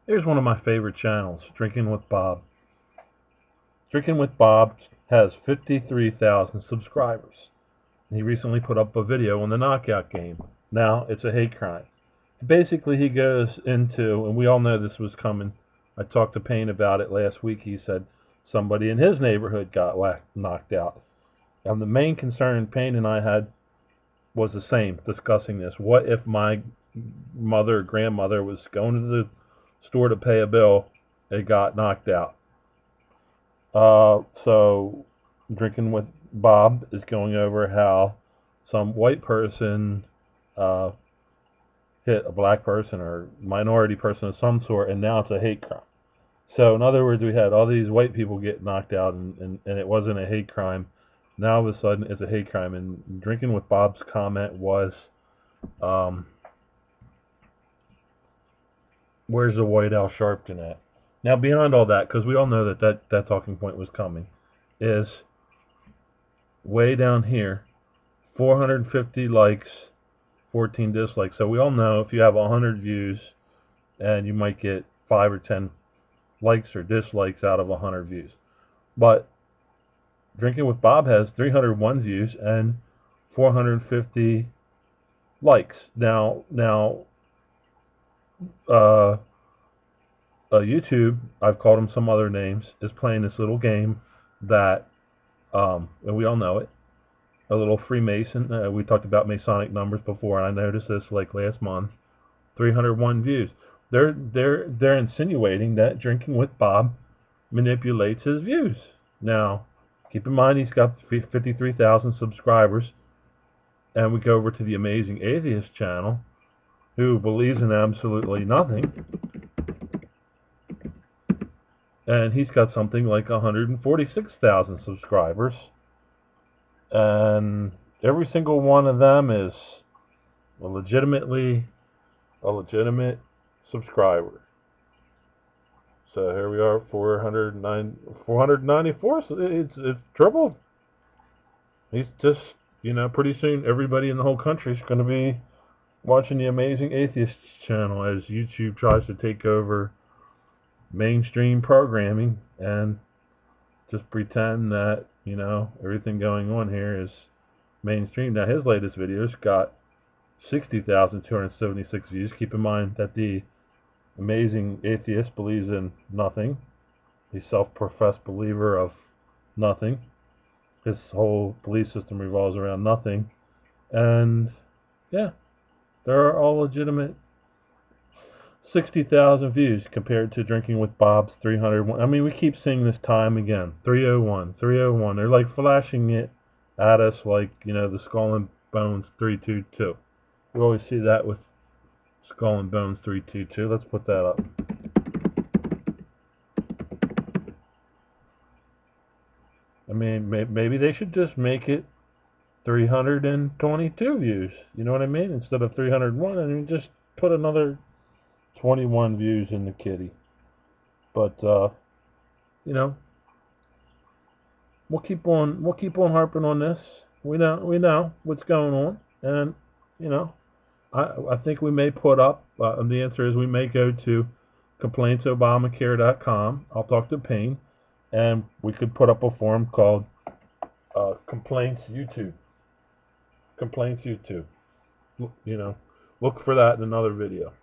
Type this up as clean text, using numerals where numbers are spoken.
Here's one of my favorite channels, Drinking with Bob. Drinking with Bob has 53,000 subscribers. He recently put up a video on the knockout game. Now it's a hate crime. Basically, he goes into, and we all know this was coming. I talked to Payne about it last week. He said somebody in his neighborhood got knocked out. And the main concern Payne and I had was the same, discussing this. What if my mother or grandmother was going to the store to pay a bill and got knocked out? So Drinking with Bob is going over how some white person uh, hit a black person or minority person of some sort, and now it's a hate crime. So in other words, we had all these white people get knocked out, and it wasn't a hate crime. Now all of a sudden it's a hate crime. And Drinking with Bob's comment was, um, "Where's the white Al Sharpton at?" Now beyond all that, because we all know that talking point was coming, is way down here, 450 likes, 14 dislikes. So we all know if you have 100 views, and you might get 5 or 10 likes or dislikes out of 100 views. But Drinking with Bob has 301 views and 450 likes. Now, uh, YouTube, I've called them some other names, is playing this little game that, and we all know it, a little Freemason. We talked about Masonic numbers before, and I noticed this like last month. 301 views. They're insinuating that Drinking with Bob manipulates his views. Now, keep in mind he's got 53,000 subscribers, and we go over to the Amazing Atheist channel, who believes in absolutely nothing, and he's got something like 146,000 subscribers, and every single one of them is a legitimate subscriber. So here we are, 494. So it's tripled. He's just, pretty soon everybody in the whole country is going to be watching the Amazing Atheist channel as YouTube tries to take over mainstream programming and just pretend that, everything going on here is mainstream. Now his latest videos got 60,276 views. Keep in mind that the Amazing Atheist believes in nothing. He's a self-professed believer of nothing. His whole belief system revolves around nothing. And, yeah, there are all legitimate 60,000 views compared to Drinking with Bob's 301. I mean, we keep seeing this time again. 301, 301. They're like flashing it at us like, the Skull and Bones 322. We always see that with Skull and Bones 322. Let's put that up. I mean, maybe they should just make it 322 views. You know what I mean? Instead of 301, I mean, just put another 21 views in the kitty. But we'll keep on harping on this. We know what's going on, and I think we may put up. The answer is we may go to complaintsobamacare.com. I'll talk to Payne, and we could put up a forum called Complaints YouTube. Complaints YouTube. Look for that in another video.